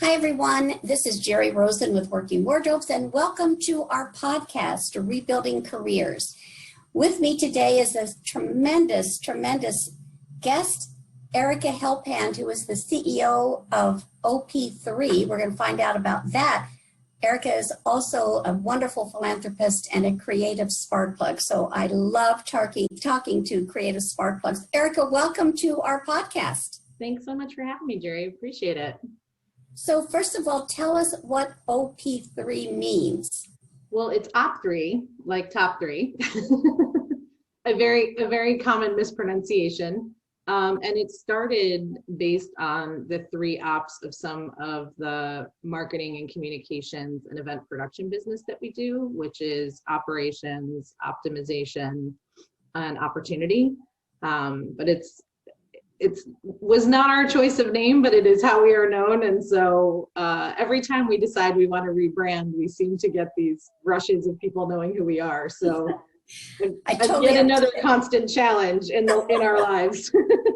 Hi, everyone. This is Jerri Rosen with Working Wardrobes, and welcome to our podcast, Rebuilding Careers. With me today is a tremendous guest, Erika Helphand, who is the CEO of OP3. We're going to find out about that. Erika is also a wonderful philanthropist and a creative spark plug. So I love talking to creative spark plugs. Erika, welcome to our podcast. Thanks so much for having me, Jerri. Appreciate it. So first of all, tell us what OP3 means. Well, it's OP3, like top three, a very common mispronunciation. And it started based on the three ops of some of the marketing and communications and event production business that we do, which is operations, optimization, and opportunity. But it was not our choice of name, but it is how we are known. And so every time we decide we want to rebrand, we seem to get these rushes of people knowing who we are. So yet another constant challenge in our lives.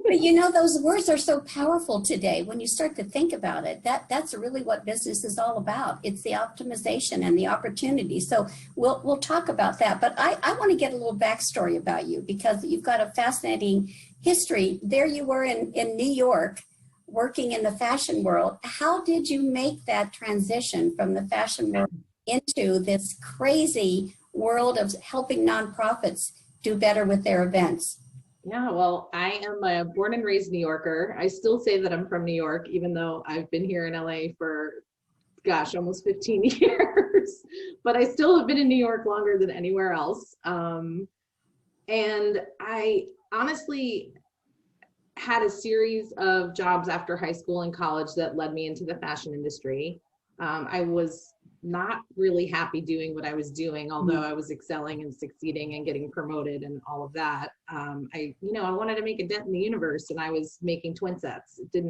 But you know, those words are so powerful today when you start to think about it. That's really what business is all about. It's the optimization and the opportunity. So we'll talk about that. But I want to get a little backstory about you because you've got a fascinating history. There you were in New York working in the fashion world. How did you make that transition from the fashion world into this crazy world of helping nonprofits do better with their events? Yeah, well, I am a born and raised New Yorker. I still say that I'm from New York, even though I've been here in LA for, gosh, almost 15 years. But I still have been in New York longer than anywhere else. And I honestly had a series of jobs after high school and college that led me into the fashion industry. I was not really happy doing what I was doing, although I was excelling and succeeding and getting promoted and all of that. I wanted to make a dent in the universe, and I was making twin sets. It did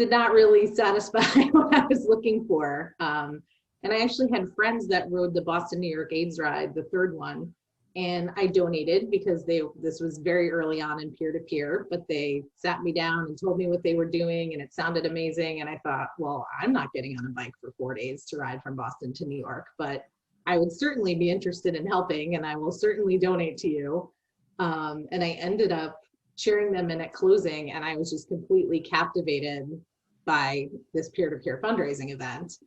not really satisfy what I was looking for. And I actually had friends that rode the Boston, New York AIDS ride, the third one. And I donated because this was very early on in peer-to-peer, but they sat me down and told me what they were doing, and it sounded amazing. And I thought, well, I'm not getting on a bike for 4 days to ride from Boston to New York, but I would certainly be interested in helping, and I will certainly donate to you. And I ended up cheering them in at closing, and I was just completely captivated by this peer-to-peer fundraising event.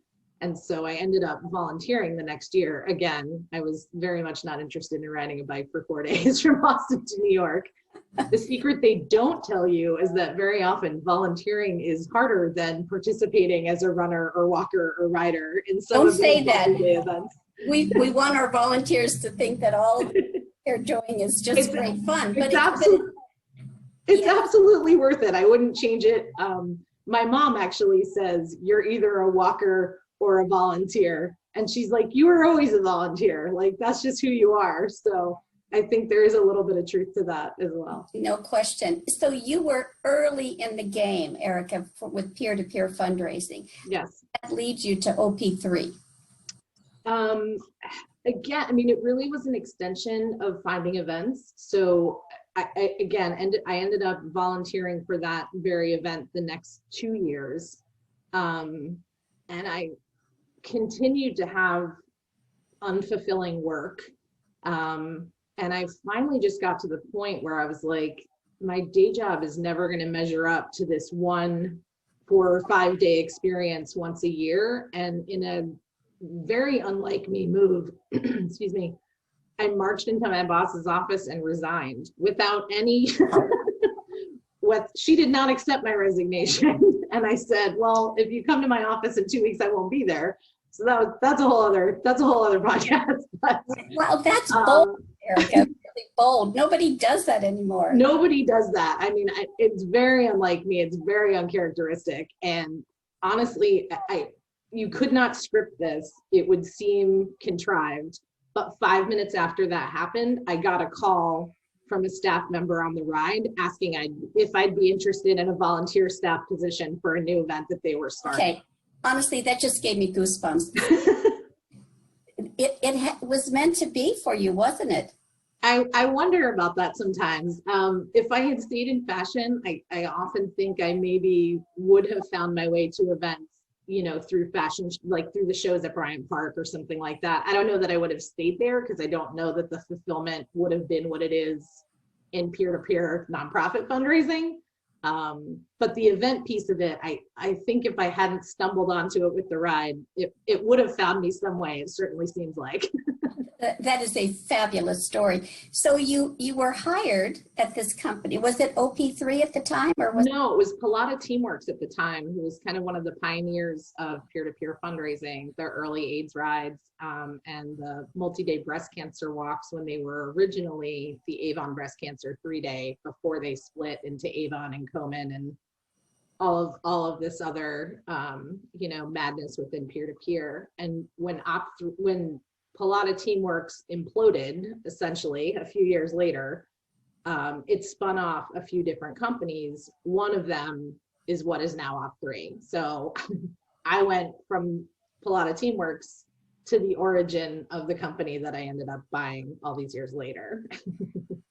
And so I ended up volunteering the next year. Again, I was very much not interested in riding a bike for 4 days from Boston to New York. The secret they don't tell you is that very often volunteering is harder than participating as a runner or walker or rider in some of these multi-day events. We want our volunteers to think that all they're doing is just great fun. But it's absolutely worth it. I wouldn't change it. My mom actually says, you're either a walker or a volunteer. And she's like, you were always a volunteer. Like, that's just who you are. So I think there is a little bit of truth to that as well. No question. So you were early in the game, Erika, with peer-to-peer fundraising. Yes. That leads you to OP3. Again, I mean, it really was an extension of finding events. So I ended up volunteering for that very event the next 2 years. And I continued to have unfulfilling work. And I finally just got to the point where I was like, my day job is never going to measure up to this 1 4 or 5 day experience once a year. And in a very unlike me move, excuse me, I marched into my boss's office and resigned without any, she did not accept my resignation. And I said, well, if you come to my office in 2 weeks, I won't be there. So that's a whole other podcast. But, well, that's bold, Erika, really bold. Nobody does that anymore. Nobody does that. I mean, it's very unlike me. It's very uncharacteristic. And honestly, you could not script this. It would seem contrived. But 5 minutes after that happened, I got a call from a staff member on the ride asking if I'd be interested in a volunteer staff position for a new event that they were starting. Okay. Honestly, that just gave me goosebumps. It was meant to be for you, wasn't it? I wonder about that sometimes. If I had stayed in fashion, I often think I maybe would have found my way to events, you know, through fashion, like through the shows at Bryant Park or something like that. I don't know that I would have stayed there because I don't know that the fulfillment would have been what it is in peer-to-peer nonprofit fundraising. But the event piece of it, I think if I hadn't stumbled onto it with the ride, it would have found me some way. It certainly seems like. That is a fabulous story. So you were hired at this company. Was it OP3 at the time, or was No, it was Pallotta Teamworks at the time, who was kind of one of the pioneers of peer-to-peer fundraising, their early AIDS rides, and the multi-day breast cancer walks when they were originally the Avon Breast Cancer 3-day before they split into Avon and Komen and all of this other you know, madness within peer-to-peer. And when Pallotta Teamworks imploded, essentially, a few years later, it spun off a few different companies. One of them is what is now OP3. So I went from Pallotta Teamworks to the origin of the company that I ended up buying all these years later.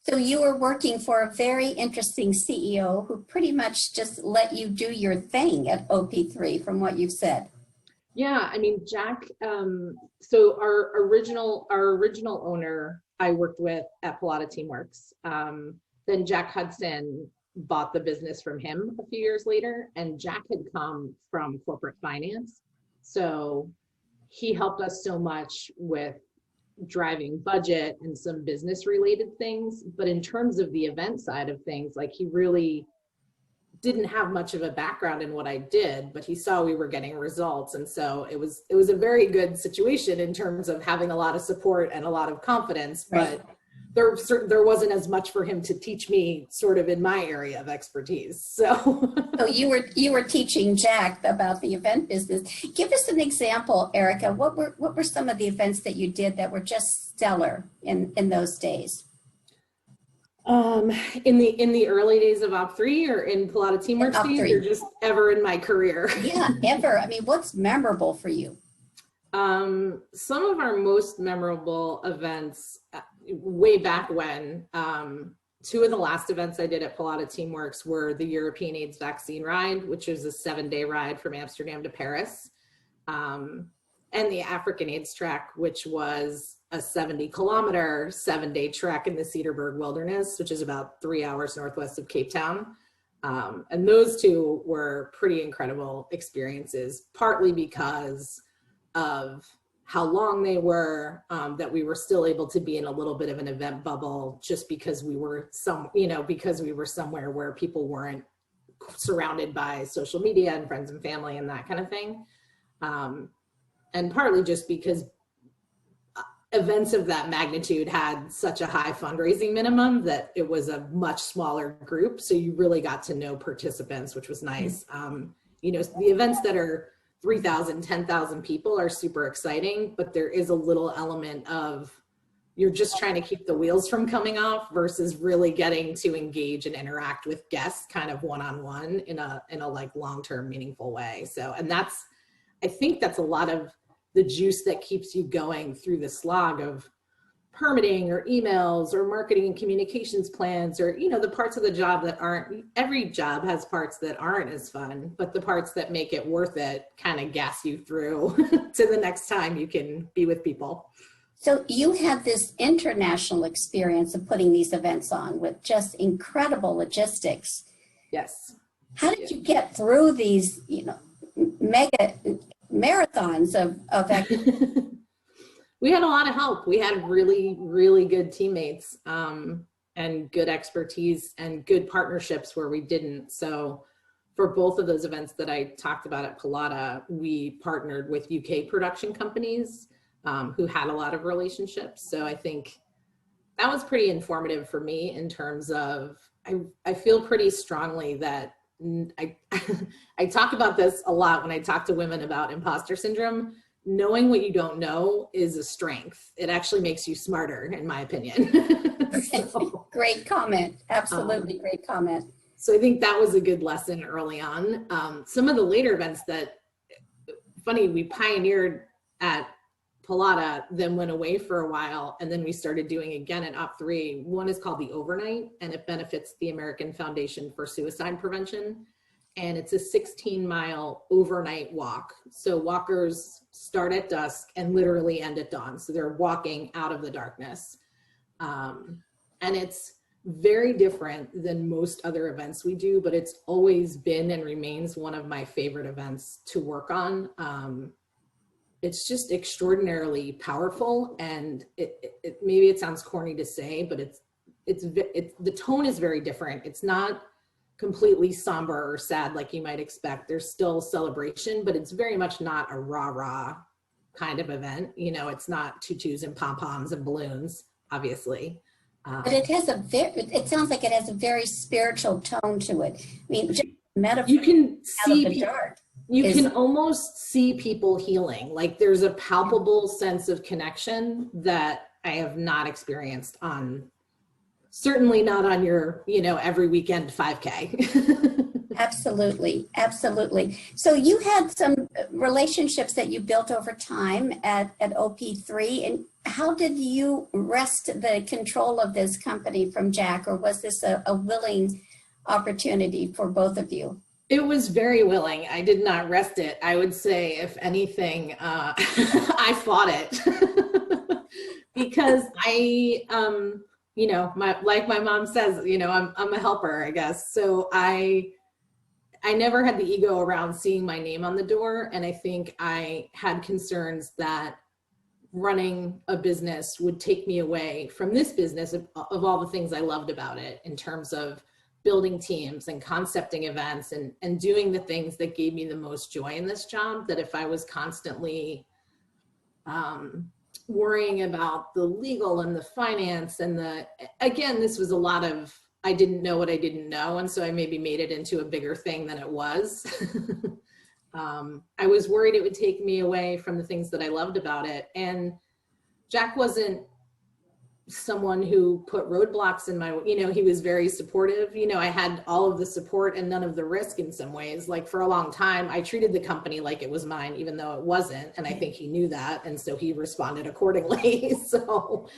So you were working for a very interesting CEO who pretty much just let you do your thing at OP3, from what you've said. Yeah, I mean, Jack, so our original owner I worked with at Pallotta Teamworks. Then Jack Hudson bought the business from him a few years later, and Jack had come from corporate finance. So he helped us so much with driving budget and some business related things. But in terms of the event side of things, like, he really didn't have much of a background in what I did, but he saw we were getting results. And so it was a very good situation in terms of having a lot of support and a lot of confidence, Right. but there wasn't as much for him to teach me sort of in my area of expertise. So you were teaching Jack about the event business. Give us an example, Erica. What were some of the events that you did that were just stellar in those days? In the early days of OP3 or in Pallotta Teamworks days, or just ever in my career? Yeah, ever. I mean, what's memorable for you? Some of our most memorable events way back when, two of the last events I did at Pallotta Teamworks were the European AIDS vaccine ride, which was a 7-day ride from Amsterdam to Paris, and the African AIDS trek, which was a 70-kilometer, 7-day trek in the Cedarburg Wilderness, which is about 3 hours northwest of Cape Town. And those two were pretty incredible experiences, partly because of how long they were, that we were still able to be in a little bit of an event bubble, just because we were somewhere where people weren't surrounded by social media and friends and family and that kind of thing. And partly just because events of that magnitude had such a high fundraising minimum that it was a much smaller group. So you really got to know participants, which was nice. You know, the events that are 3,000, 10,000 people are super exciting, but there is a little element of you're just trying to keep the wheels from coming off versus really getting to engage and interact with guests kind of one-on-one in a like long-term meaningful way. So, and I think that's a lot of the juice that keeps you going through the slog of permitting or emails or marketing and communications plans, or, you know, the parts of the job that aren't, every job has parts that aren't as fun, but the parts that make it worth it kind of gas you through to the next time you can be with people. So you had this international experience of putting these events on with just incredible logistics. Yes. How did you get through these, you know, mega marathons of activity? We had a lot of help. We had really, really good teammates, and good expertise and good partnerships where we didn't. So for both of those events that I talked about at Pallotta, we partnered with UK production companies who had a lot of relationships. So I think that was pretty informative for me in terms of, I feel pretty strongly that I talk about this a lot when I talk to women about imposter syndrome. Knowing what you don't know is a strength. It actually makes you smarter, in my opinion. So, great comment. Absolutely great comment. So I think that was a good lesson early on. Some of the later events that, funny, we pioneered at Pilata, then went away for a while, and then we started doing again at OP3. One is called the Overnight, and it benefits the American Foundation for Suicide Prevention. And it's a 16-mile overnight walk. So walkers start at dusk and literally end at dawn. So they're walking out of the darkness. And it's very different than most other events we do, but it's always been and remains one of my favorite events to work on. It's just extraordinarily powerful, and maybe it sounds corny to say, but it's the tone is very different. It's not completely somber or sad like you might expect. There's still celebration, but it's very much not a rah-rah kind of event. You know, it's not tutus and pom-poms and balloons, obviously. But it has it sounds like it has a very spiritual tone to it. I mean, just metaphor. You can see you can almost see people healing. Like there's a palpable sense of connection that I have not experienced on, certainly not on your, you know, every weekend 5K. Absolutely. Absolutely. So you had some relationships that you built over time at OP3, and how did you wrest the control of this company from Jack, or was this a willing opportunity for both of you? It was very willing. I did not wrest it. I would say, if anything, I fought it because I, you know, like my mom says, you know, I'm a helper, I guess. So I never had the ego around seeing my name on the door. And I think I had concerns that running a business would take me away from this business of all the things I loved about it, in terms of building teams and concepting events and doing the things that gave me the most joy in this job. That if I was constantly worrying about the legal and the finance and again, this was a lot of, I didn't know what I didn't know. And so I maybe made it into a bigger thing than it was. I was worried it would take me away from the things that I loved about it. And Jack wasn't someone who put roadblocks in my, you know, he was very supportive. You know, I had all of the support and none of the risk in some ways. Like for a long time, I treated the company like it was mine, even though it wasn't. And I think he knew that. And so he responded accordingly. So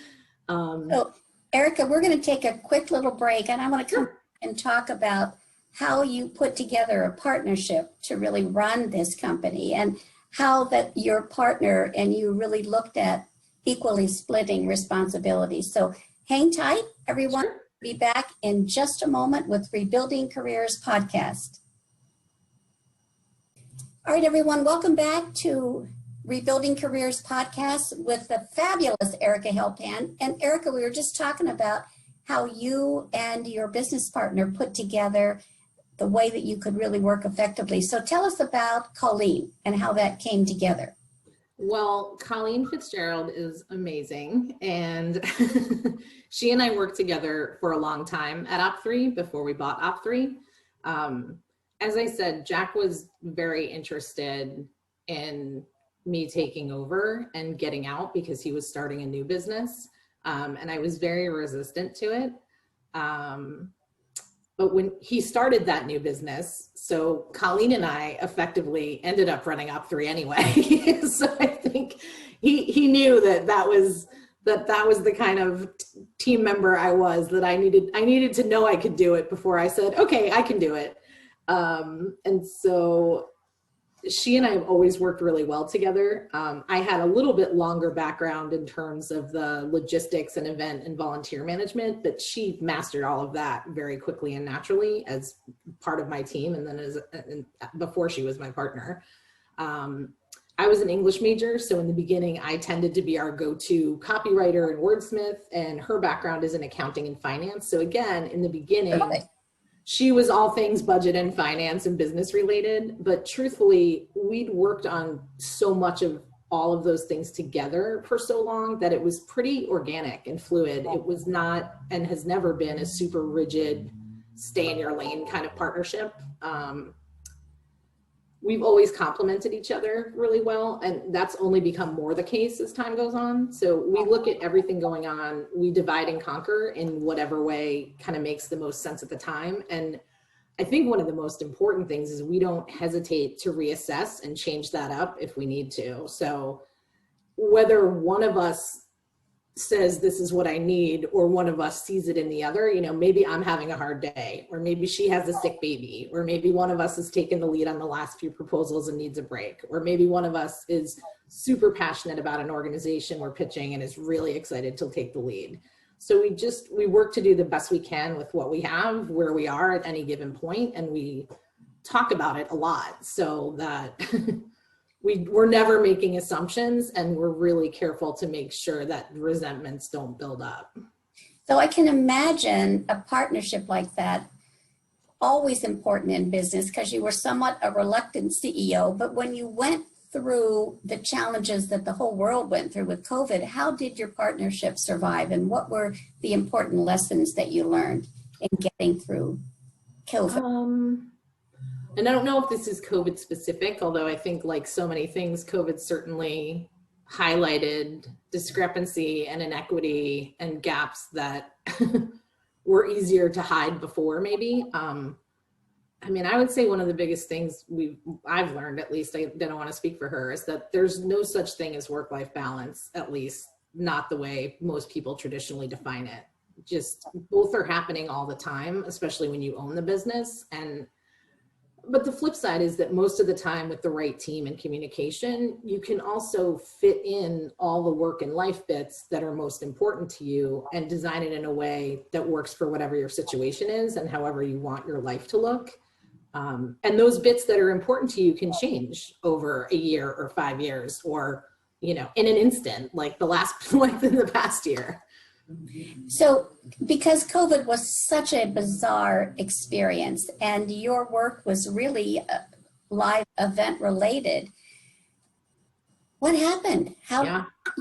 Erica, we're going to take a quick little break, and I want to come and talk about how you put together a partnership to really run this company, and how that your partner and you really looked at equally splitting responsibilities. So hang tight, everyone. Sure. Be back in just a moment with Rebuilding Careers podcast. All right, everyone, welcome back to Rebuilding Careers podcast with the fabulous Erika Helphand. And Erika, we were just talking about how you and your business partner put together the way that you could really work effectively. So tell us about Colleen and how that came together. Well, Colleen Fitzgerald is amazing, and she and I worked together for a long time at OP3 before we bought OP3. As I said, Jack was very interested in me taking over and getting out because he was starting a new business, and I was very resistant to it. But when he started that new business, so Colleen and I effectively ended up running OP3 anyway. So I think he knew that was the kind of team member I was, that I needed to know I could do it before I said, okay, I can do it. And so she and I have always worked really well together. I had a little bit longer background in terms of the logistics and event and volunteer management, but she mastered all of that very quickly and naturally as part of my team, and then before she was my partner. I was an English major, so in the beginning, I tended to be our go-to copywriter and wordsmith, and her background is in accounting and finance. So again, in the beginning, she was all things budget and finance and business related, but truthfully, we'd worked on so much of all of those things together for so long that it was pretty organic and fluid. It was not, and has never been, a super rigid, stay in your lane kind of partnership. We've always complemented each other really well, and that's only become more the case as time goes on. So we look at everything going on, we divide and conquer in whatever way kind of makes the most sense at the time. And I think one of the most important things is we don't hesitate to reassess and change that up if we need to. So whether one of us says this is what I need, or one of us sees it in the other, you know, maybe I'm having a hard day, or maybe she has a sick baby, or maybe one of us has taken the lead on the last few proposals and needs a break, or maybe one of us is super passionate about an organization we're pitching and is really excited to take the lead. So we work to do the best we can with what we have, where we are at any given point, and we talk about it a lot so that we're never making assumptions, and we're really careful to make sure that resentments don't build up. So I can imagine a partnership like that always important in business, because you were somewhat a reluctant CEO, but when you went through the challenges that the whole world went through with COVID, how did your partnership survive, and what were the important lessons that you learned in getting through COVID? And I don't know if this is COVID specific, although I think like so many things, COVID certainly highlighted discrepancy and inequity and gaps that were easier to hide before maybe. I mean, I would say one of the biggest things I've learned, at least, I don't want to speak for her, is that there's no such thing as work-life balance, at least not the way most people traditionally define it. Just both are happening all the time, especially when you own the business. But the flip side is that most of the time with the right team and communication, you can also fit in all the work and life bits that are most important to you and design it in a way that works for whatever your situation is and however you want your life to look. And those bits that are important to you can change over a year or 5 years, or, you know, in an instant, like in the past year. So because COVID was such a bizarre experience and your work was really live event related, what happened?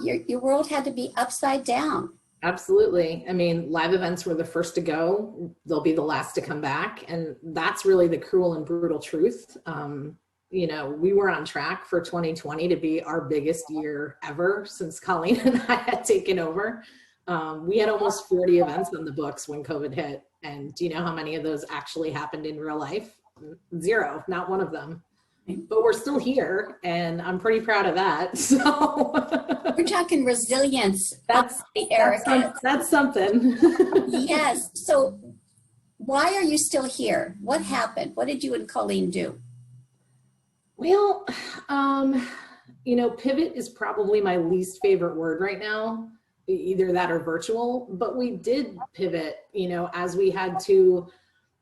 Your world had to be upside down. Absolutely. I mean, live events were the first to go. They'll be the last to come back. And that's really the cruel and brutal truth. You know, we were on track for 2020 to be our biggest year ever since Colleen and I had taken over. We had almost 40 events on the books when COVID hit. And do you know how many of those actually happened in real life? 0, not one of them. But we're still here, and I'm pretty proud of that. So we're talking resilience. That's Erica. That's something. Yes. So why are you still here? What happened? What did you and Colleen do? Well, you know, pivot is probably my least favorite word right now. Either that or virtual, but we did pivot, you know, as we had to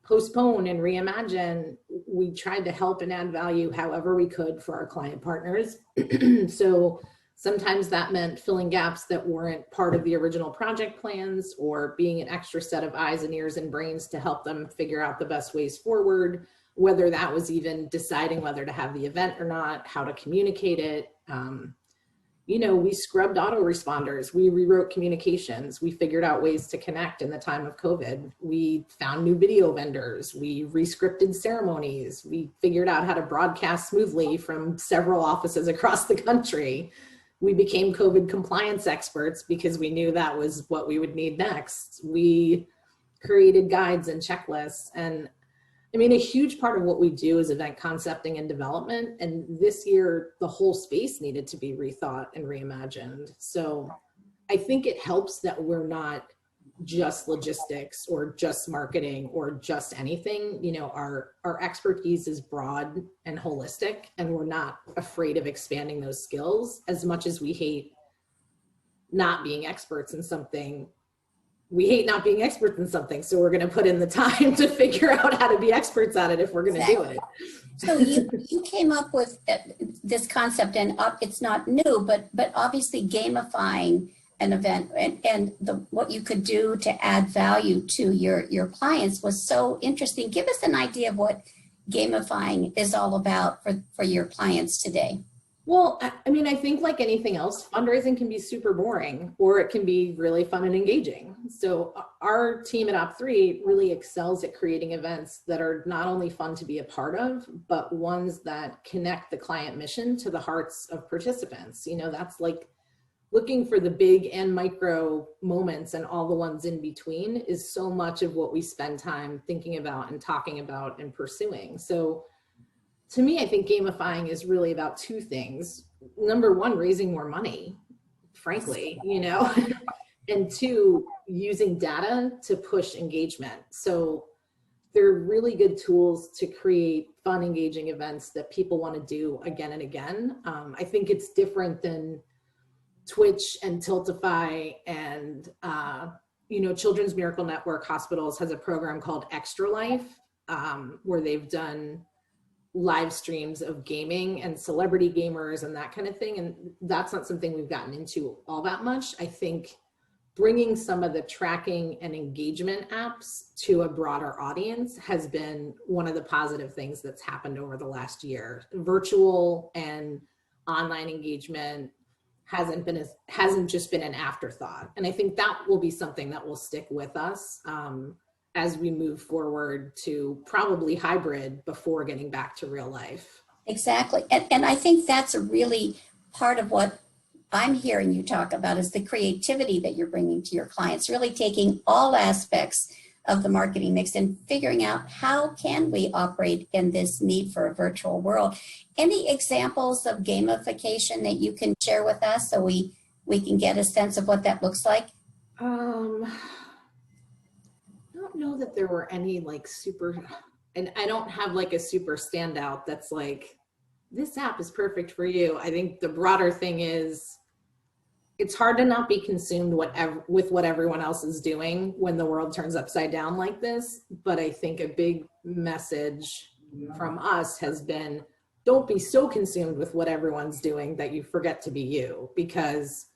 postpone and reimagine. We tried to help and add value however we could for our client partners. So sometimes that meant filling gaps that weren't part of the original project plans, or being an extra set of eyes and ears and brains to help them figure out the best ways forward, whether that was even deciding whether to have the event or not, how to communicate it. You know, we scrubbed autoresponders, we rewrote communications, we figured out ways to connect in the time of COVID. We found new video vendors, we rescripted ceremonies, we figured out how to broadcast smoothly from several offices across the country. We became COVID compliance experts because we knew that was what we would need next. We created guides and checklists. And I mean, a huge part of what we do is event concepting and development. And this year, the whole space needed to be rethought and reimagined. So I think it helps that we're not just logistics or just marketing or just anything. You know, our expertise is broad and holistic, and we're not afraid of expanding those skills. As much as we hate not being experts in something, we hate not being experts in something, so we're going to put in the time to figure out how to be experts at it if we're going to do it. So you came up with this concept, and it's not new, but obviously gamifying an event and what you could do to add value to your clients was so interesting. Give us an idea of what gamifying is all about for your clients today. Well, I mean, I think like anything else, fundraising can be super boring, or it can be really fun and engaging. So our team at OP3 really excels at creating events that are not only fun to be a part of, but ones that connect the client mission to the hearts of participants. You know, that's like looking for the big and micro moments, and all the ones in between is so much of what we spend time thinking about and talking about and pursuing. So to me, I think gamifying is really about 2 things. Number one, raising more money. frankly, you know, and two, using data to push engagement. So they're really good tools to create fun, engaging events that people want to do again and again. I think it's different than Twitch and Tiltify and, you know, Children's Miracle Network Hospitals has a program called Extra Life, where they've done live streams of gaming and celebrity gamers and that kind of thing. And that's not something we've gotten into all that much. I think bringing some of the tracking and engagement apps to a broader audience has been one of the positive things that's happened over the last year. Virtual and online engagement hasn't just been an afterthought. And I think that will be something that will stick with us as we move forward to probably hybrid before getting back to real life. Exactly. And I think that's a really part of what I'm hearing you talk about is the creativity that you're bringing to your clients, really taking all aspects of the marketing mix and figuring out how can we operate in this need for a virtual world. Any examples of gamification that you can share with us so we can get a sense of what that looks like? I don't know that there were any like super, and I don't have like a super standout that's like, this app is perfect for you. I think the broader thing is it's hard to not be consumed with what everyone else is doing when the world turns upside down like this. But I think a big message from us has been, don't be so consumed with what everyone's doing that you forget to be you, because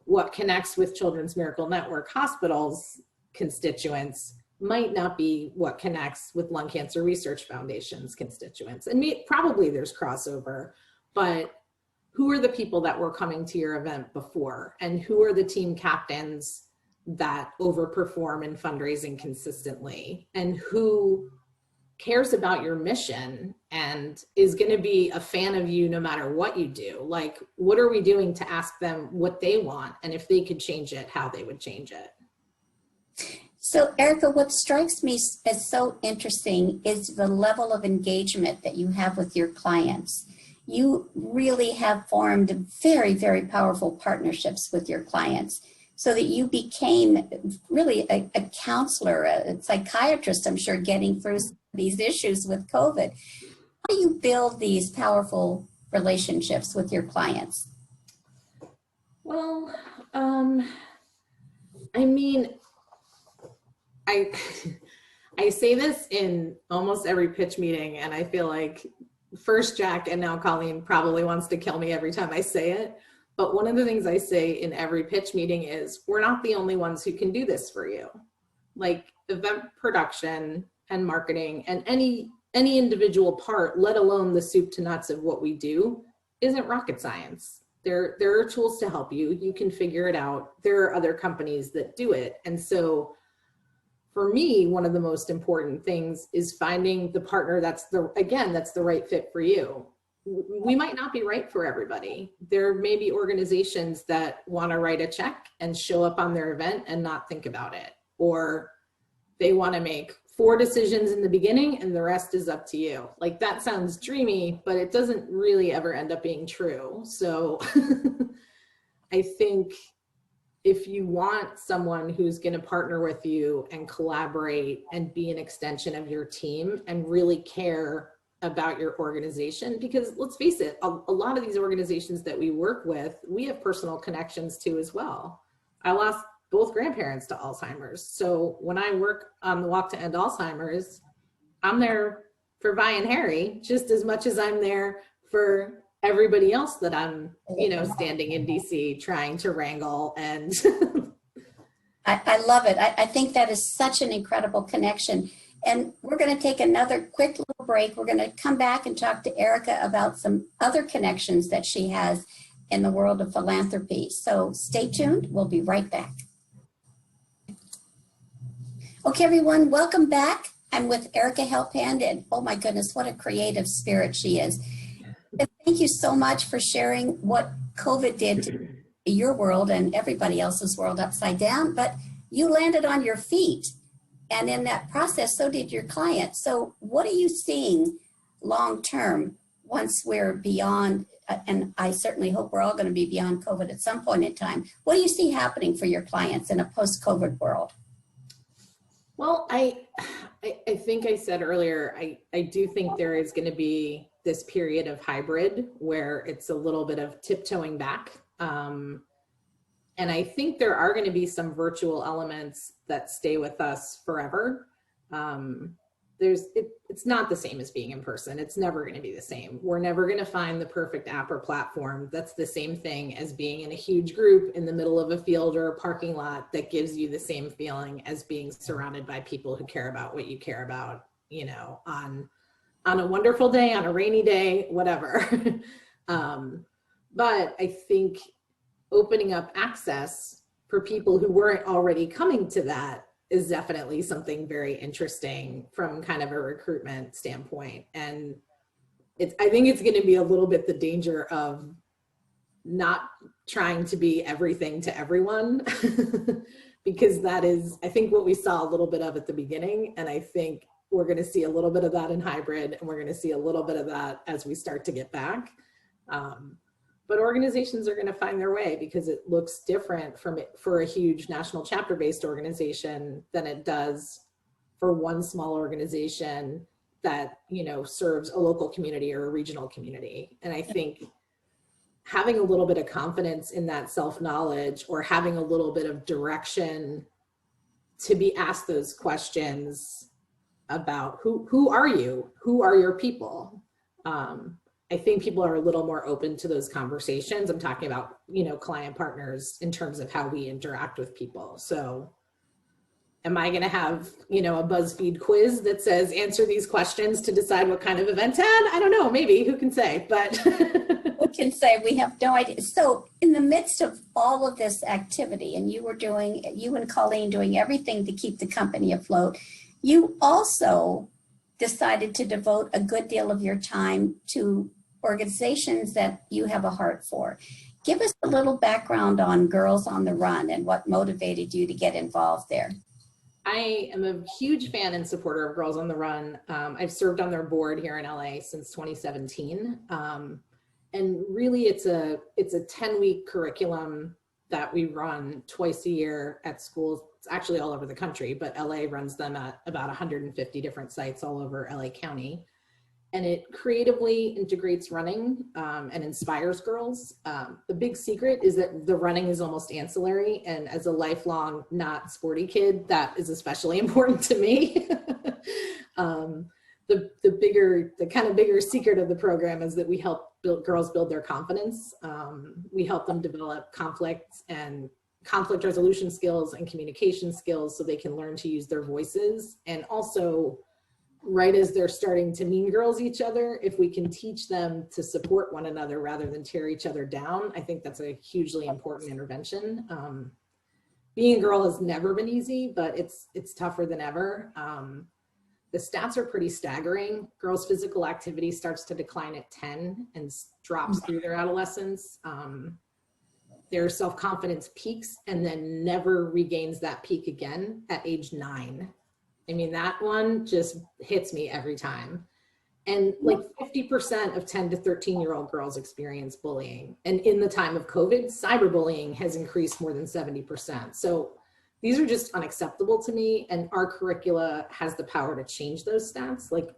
what connects with Children's Miracle Network Hospitals constituents might not be what connects with Lung Cancer Research Foundation's constituents. And probably there's crossover, but who are the people that were coming to your event before? And who are the team captains that overperform in fundraising consistently? And who cares about your mission and is going to be a fan of you no matter what you do? Like, what are we doing to ask them what they want? And if they could change it, how they would change it? So Erica, what strikes me as so interesting is the level of engagement that you have with your clients. You really have formed very, very powerful partnerships with your clients so that you became really a counselor, a psychiatrist, I'm sure, getting through these issues with COVID. How do you build these powerful relationships with your clients? Well, I mean, I say this in almost every pitch meeting, and I feel like first Jack and now Colleen probably wants to kill me every time I say it. But one of the things I say in every pitch meeting is, we're not the only ones who can do this for you. Like event production and marketing and any individual part, let alone the soup to nuts of what we do, isn't rocket science. There are tools to help you. You can figure it out. There are other companies that do it. And so for me, one of the most important things is finding the partner that's the right fit for you. We might not be right for everybody. There may be organizations that want to write a check and show up on their event and not think about it. Or they want to make 4 decisions in the beginning and the rest is up to you. Like, that sounds dreamy, but it doesn't really ever end up being true. So I think if you want someone who's going to partner with you and collaborate and be an extension of your team and really care about your organization, because let's face it, a lot of these organizations that we work with, we have personal connections to as well. I lost both grandparents to Alzheimer's. So when I work on the Walk to End Alzheimer's, I'm there for Vi and Harry just as much as I'm there for everybody else that I'm, standing in DC trying to wrangle. And I love it. I think that is such an incredible connection. And we're going to take another quick little break. We're going to come back and talk to Erica about some other connections that she has in the world of philanthropy. So stay tuned. We'll be right back. Okay, everyone, welcome back. I'm with Erika Helphand, and oh my goodness, what a creative spirit she is. And thank you so much for sharing what COVID did to your world and everybody else's world upside down, but you landed on your feet. And in that process, so did your client. So what are you seeing long term once we're beyond, and I certainly hope we're all going to be beyond COVID at some point in time, what do you see happening for your clients in a post-COVID world? Well, I think I said earlier, I do think there is going to be this period of hybrid where it's a little bit of tiptoeing back. And I think there are going to be some virtual elements that stay with us forever. It's not the same as being in person. It's never going to be the same. We're never going to find the perfect app or platform that's the same thing as being in a huge group in the middle of a field or a parking lot that gives you the same feeling as being surrounded by people who care about what you care about, you know, on a wonderful day, on a rainy day, whatever. But I think opening up access for people who weren't already coming to that is definitely something very interesting from kind of a recruitment standpoint. And I think it's going to be a little bit the danger of not trying to be everything to everyone, because that is, I think, what we saw a little bit of at the beginning. And I think we're going to see a little bit of that in hybrid, and we're going to see a little bit of that as we start to get back. But organizations are going to find their way, because it looks different for a huge national chapter-based organization than it does for one small organization that, you know, serves a local community or a regional community. And I think having a little bit of confidence in that self-knowledge, or having a little bit of direction to be asked those questions about who are you? Who are your people? I think people are a little more open to those conversations. I'm talking about, you know, client partners in terms of how we interact with people. So am I going to have, you know, a BuzzFeed quiz that says answer these questions to decide what kind of event to add? I don't know, maybe, who can say, but. Who can say? We have no idea. So in the midst of all of this activity, and you and Colleen doing everything to keep the company afloat, you also decided to devote a good deal of your time to organizations that you have a heart for. Give us a little background on Girls on the Run and what motivated you to get involved there. I am a huge fan and supporter of Girls on the Run. I've served on their board here in LA since 2017. And really it's a 10-week curriculum that we run twice a year at schools. It's actually all over the country, but LA runs them at about 150 different sites all over LA County. And it creatively integrates running and inspires girls. The big secret is that the running is almost ancillary. And as a lifelong not sporty kid, that is especially important to me. The kind of bigger secret of the program is that we help girls build their confidence. We help them develop conflict resolution skills and communication skills so they can learn to use their voices. And also, right as they're starting to mean girls each other, if we can teach them to support one another rather than tear each other down, I think that's a hugely important intervention. Being a girl has never been easy, but it's tougher than ever. The stats are pretty staggering. Girls' physical activity starts to decline at 10 and drops through their adolescence. Their self-confidence peaks and then never regains that peak again at age 9. I mean, that one just hits me every time. And like 50% of 10 to 13-year-old girls experience bullying. And in the time of COVID, cyberbullying has increased more than 70%. So these are just unacceptable to me. And our curricula has the power to change those stats. Like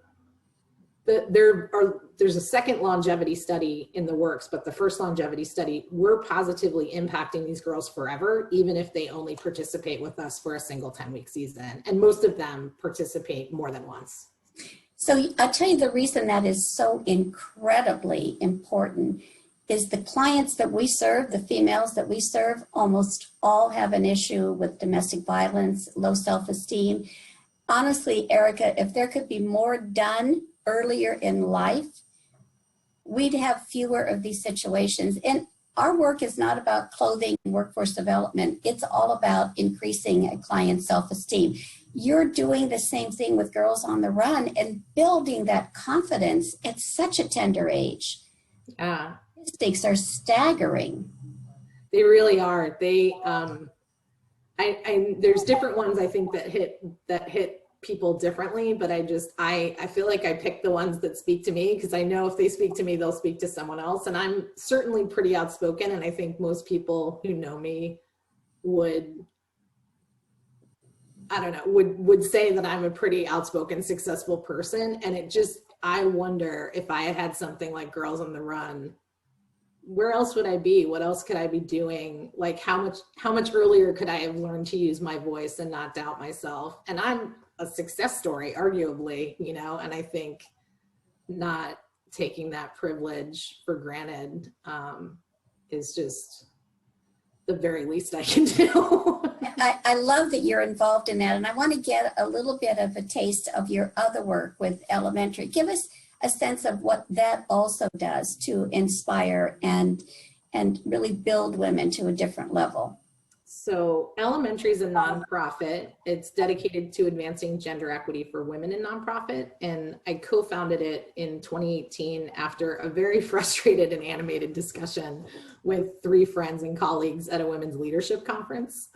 there's a second longevity study in the works, but the first longevity study, we're positively impacting these girls forever, even if they only participate with us for a single 10-week season. And most of them participate more than once. So I'll tell you the reason that is so incredibly important is the clients that we serve, the females that we serve, almost all have an issue with domestic violence, low self-esteem. Honestly, Erica, if there could be more done earlier in life, we'd have fewer of these situations. And our work is not about clothing and workforce development. It's all about increasing a client's self-esteem. You're doing the same thing with Girls on the Run and building that confidence at such a tender age. Statistics are staggering. They really are. There's different ones I think that hit people differently, but I feel like I pick the ones that speak to me because I know if they speak to me, they'll speak to someone else. And I'm certainly pretty outspoken. And I think most people who know me would, I don't know, would say that I'm a pretty outspoken, successful person. And I wonder if I had something like Girls on the Run, where else would I be? What else could I be doing? Like how much earlier could I have learned to use my voice and not doubt myself? And I'm a success story, arguably, and I think not taking that privilege for granted is just the very least I can do. I love that you're involved in that. And I want to get a little bit of a taste of your other work with Ellementary. Give us a sense of what that also does to inspire and really build women to a different level. So Ellementary is a nonprofit. It's dedicated to advancing gender equity for women in nonprofit. And I co-founded it in 2018 after a very frustrated and animated discussion with 3 friends and colleagues at a women's leadership conference.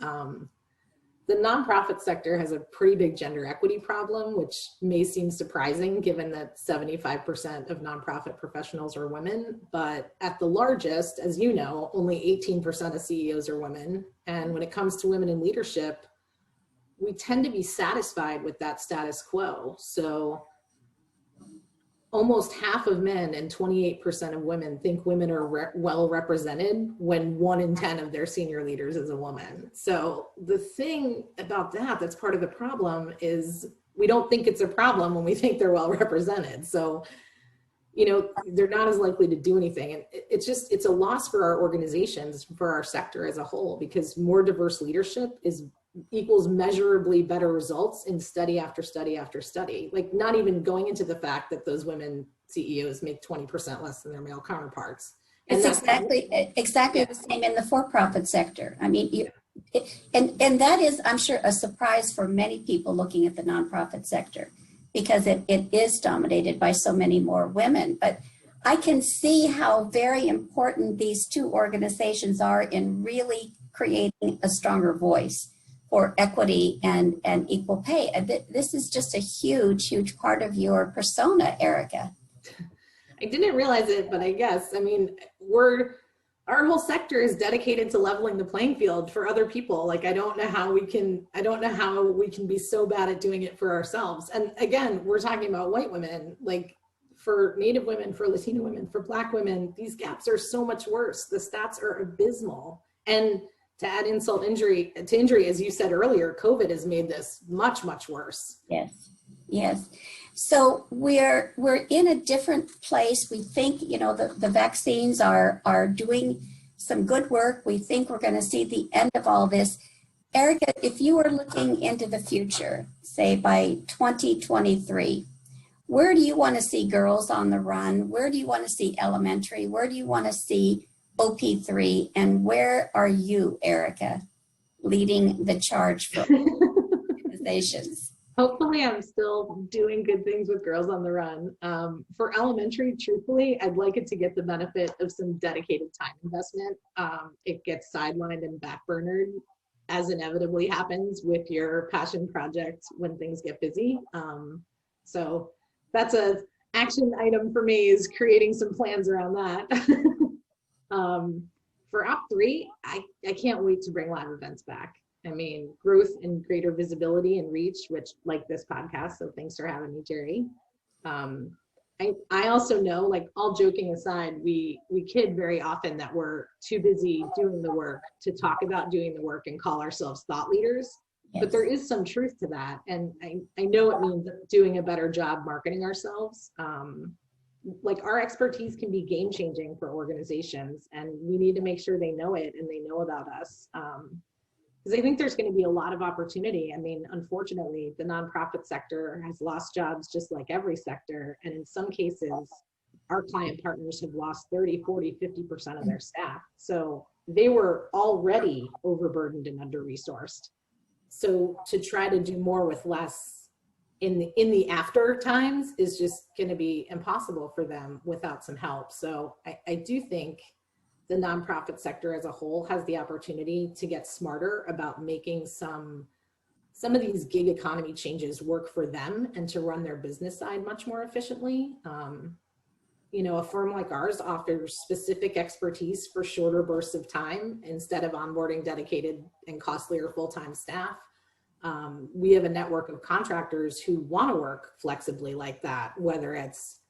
The nonprofit sector has a pretty big gender equity problem, which may seem surprising given that 75% of nonprofit professionals are women. But at the largest, as you know, only 18% of CEOs are women. And when it comes to women in leadership, we tend to be satisfied with that status quo. So almost half of men and 28% of women think women are well represented when 1 in 10 of their senior leaders is a woman. So the thing about that's part of the problem is we don't think it's a problem when we think they're well represented. So, they're not as likely to do anything. And it's a loss for our organizations, for our sector as a whole, because more diverse leadership equals measurably better results in study after study after study, like not even going into the fact that those women CEOs make 20% less than their male counterparts. And it's exactly the same in the for-profit sector. I mean, and that is, I'm sure, a surprise for many people looking at the nonprofit sector, because it is dominated by so many more women. But I can see how very important these 2 organizations are in really creating a stronger voice for equity and equal pay. This is just a huge, huge part of your persona, Erica. I didn't realize it, but I guess, our whole sector is dedicated to leveling the playing field for other people. Like, I don't know how we can be so bad at doing it for ourselves. And again, we're talking about white women, like for Native women, for Latino women, for Black women, these gaps are so much worse. The stats are abysmal. And to add insult to injury, as you said earlier, COVID has made this much, much worse. Yes. So we're in a different place. We think, the vaccines are doing some good work. We think we're going to see the end of all this. Erica, if you were looking into the future, say by 2023, where do you want to see Girls on the Run? Where do you want to see Ellementary? Where do you want to see OP3, and where are you, Erica, leading the charge for organizations? Hopefully I'm still doing good things with Girls on the Run. For Ellementary, truthfully, I'd like it to get the benefit of some dedicated time investment. It gets sidelined and backburnered, as inevitably happens with your passion project when things get busy. So that's an action item for me, is creating some plans around that. For OP3, I can't wait to bring live events back. I mean, growth and greater visibility and reach, which, like this podcast, so thanks for having me, Jerri. I also know, like, all joking aside, we kid very often that we're too busy doing the work to talk about doing the work and call ourselves thought leaders. Yes. But there is some truth to that. And I know it means doing a better job marketing ourselves. Like, our expertise can be game changing for organizations, and we need to make sure they know it and they know about us. Because I think there's going to be a lot of opportunity. I mean, unfortunately, the nonprofit sector has lost jobs just like every sector. And in some cases, our client partners have lost 30, 40, 50% of their staff. So they were already overburdened and under-resourced. So to try to do more with less in the after times is just going to be impossible for them without some help. So I do think the nonprofit sector as a whole has the opportunity to get smarter about making some some of these gig economy changes work for them and to run their business side much more efficiently. You know, a firm like ours offers specific expertise for shorter bursts of time instead of onboarding dedicated and costlier full-time staff. We have a network of contractors who want to work flexibly like that, whether it's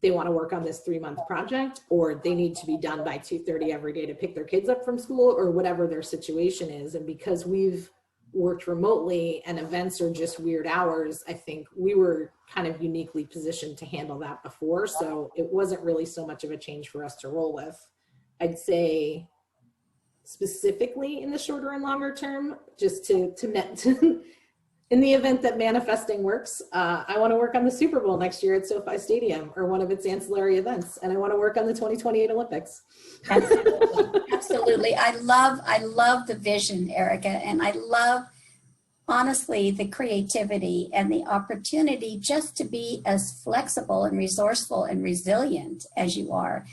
they want to work on this 3-month project, or they need to be done by 2:30 every day to pick their kids up from school, or whatever their situation is. And because we've worked remotely and events are just weird hours, I think we were kind of uniquely positioned to handle that before. So it wasn't really so much of a change for us to roll with. I'd say specifically in the shorter and longer term, just to in the event that manifesting works, I want to work on the Super Bowl next year at SoFi Stadium or one of its ancillary events, and I want to work on the 2028 Olympics. Absolutely. Absolutely. I love the vision, Erica, and I love, honestly, the creativity and the opportunity just to be as flexible and resourceful and resilient as you are.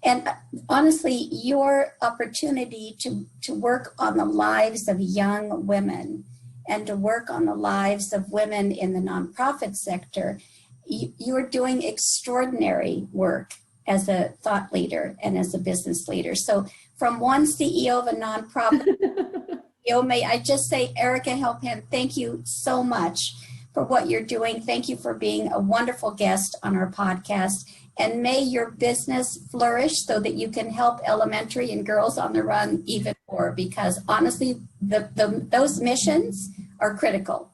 And honestly, your opportunity to work on the lives of young women and to work on the lives of women in the nonprofit sector, you're doing extraordinary work as a thought leader and as a business leader. So from one CEO of a nonprofit, may I just say, Erika Helphand, thank you so much for what you're doing. Thank you for being a wonderful guest on our podcast. And may your business flourish so that you can help Ellementary and Girls on the Run even more, because honestly, those missions are critical.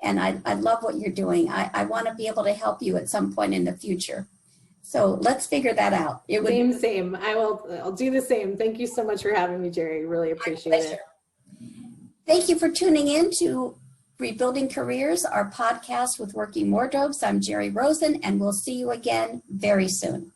And I love what you're doing. I want to be able to help you at some point in the future. So let's figure that out. Same. I'll do the same. Thank you so much for having me, Jerri. Really appreciate it. Thank you for tuning in to Rebuilding Careers, our podcast with Working Wardrobes. I'm Jerri Rosen, and we'll see you again very soon.